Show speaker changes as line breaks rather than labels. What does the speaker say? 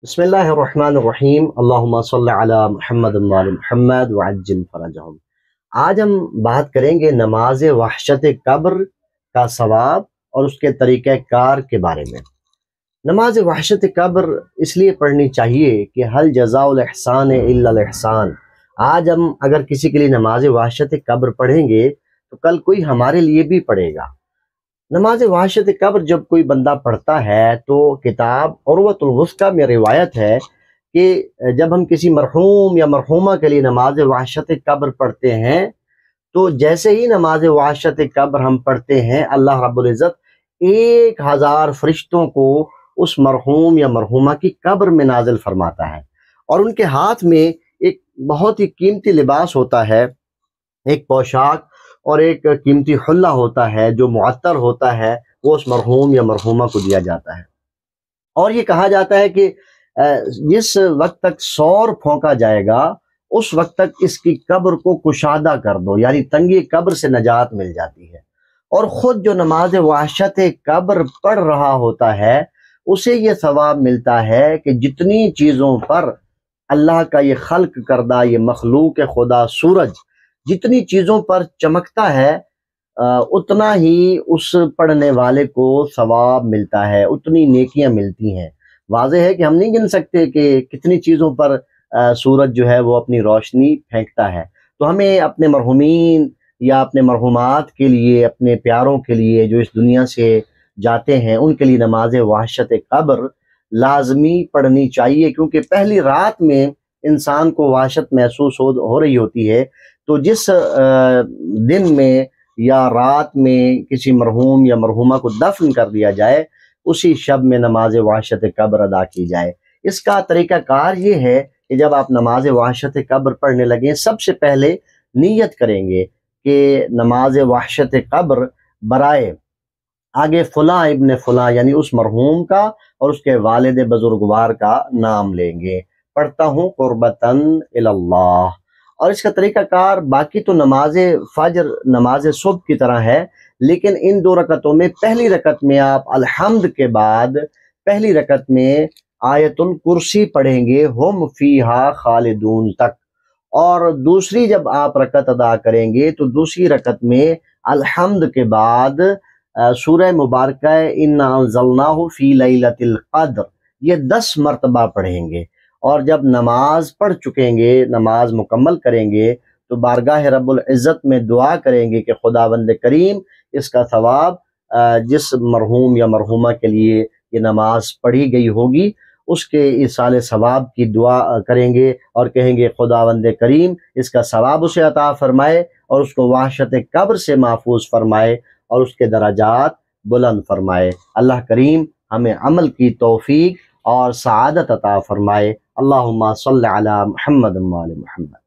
بسم اللہ الرحمن الرحیم اللہم صلی علی محمد وعلی محمد وعجل فرجہم۔ آج ہم بات کریں گے نماز وحشت قبر کا ثواب اور اس کے طریقہ کار کے بارے میں۔ نماز وحشت قبر اس لیے پڑھنی چاہیے کہ حل جزاء الاحسان الا الاحسان۔ آج ہم اگر کسی کے لیے نماز وحشت قبر پڑھیں گے تو کل کوئی ہمارے لیے بھی پڑھے گا۔ نماز وحشت قبر جب کوئی بندہ پڑھتا ہے تو کتاب عروۃ الوثقی میں روایت ہے کہ جب ہم کسی مرحوم یا مرحومہ کے لیے نماز وحشت قبر پڑھتے ہیں تو جیسے ہی نماز وحشت قبر ہم پڑھتے ہیں اللہ رب العزت 1000 فرشتوں کو اس مرحوم یا مرحومہ کی قبر میں نازل فرماتا ہے، اور ان کے ہاتھ میں ایک بہت ہی قیمتی لباس ہوتا ہے، ایک پوشاک اور ایک قیمتی حلہ ہوتا ہے جو معطر ہوتا ہے، وہ اس مرحوم یا مرحومہ کو دیا جاتا ہے۔ اور یہ کہا جاتا ہے کہ جس وقت تک سور پھونکا جائے گا اس وقت تک اس کی قبر کو کشادہ کر دو، یعنی تنگی قبر سے نجات مل جاتی ہے۔ اور خود جو نماز وحشت قبر پڑھ رہا ہوتا ہے اسے یہ ثواب ملتا ہے کہ جتنی چیزوں پر اللہ کا یہ خلق کردہ یہ مخلوق خدا سورج جتنی چیزوں پر چمکتا ہے اتنا ہی اس پڑھنے والے کو ثواب ملتا ہے، اتنی نیکیاں ملتی ہیں۔ واضح ہے کہ ہم نہیں گن سکتے کہ کتنی چیزوں پر سورج جو ہے وہ اپنی روشنی پھینکتا ہے۔ تو ہمیں اپنے مرحومین یا اپنے مرحومات کے لیے، اپنے پیاروں کے لیے جو اس دنیا سے جاتے ہیں، ان کے لیے نماز وحشت قبر لازمی پڑھنی چاہیے، کیونکہ پہلی رات میں انسان کو وحشت محسوس ہو رہی ہوتی ہے۔ تو جس دن میں یا رات میں کسی مرحوم یا مرحومہ کو دفن کر دیا جائے اسی شب میں نماز وحشت قبر ادا کی جائے۔ اس کا طریقہ کار یہ ہے کہ جب آپ نماز وحشت قبر پڑھنے لگیں سب سے پہلے نیت کریں گے کہ نماز وحشت قبر برائے آگے فلاں ابن فلاں یعنی اس مرحوم کا اور اس کے والد بزرگوار کا نام لیں گے، پڑھتا ہوں قربتاً الی اللہ۔ اور اس کا طریقہ کار باقی تو نماز فجر نماز صبح کی طرح ہے، لیکن ان 2 رکعتوں میں پہلی رکعت میں آپ الحمد کے بعد پہلی رکعت میں آیت الکرسی پڑھیں گے ہم فیہا خالدون تک، اور دوسری جب آپ رکعت ادا کریں گے تو دوسری رکعت میں الحمد کے بعد سورہ مبارکہ انا انزلناہ فی لیلۃ القدر یہ 10 مرتبہ پڑھیں گے، اور جب نماز پڑھ چکیں گے، نماز مکمل کریں گے تو بارگاہ رب العزت میں دعا کریں گے کہ خداوند کریم اس کا ثواب جس مرحوم یا مرحومہ کے لیے یہ نماز پڑھی گئی ہوگی اس کے ایصال ثواب کی دعا کریں گے، اور کہیں گے خداوند کریم اس کا ثواب اسے عطا فرمائے اور اس کو وحشت قبر سے محفوظ فرمائے اور اس کے درجات بلند فرمائے۔ اللہ کریم ہمیں عمل کی توفیق اور سعادت عطا فرمائے۔ اللہم صلی علی محمد وعلی محمد۔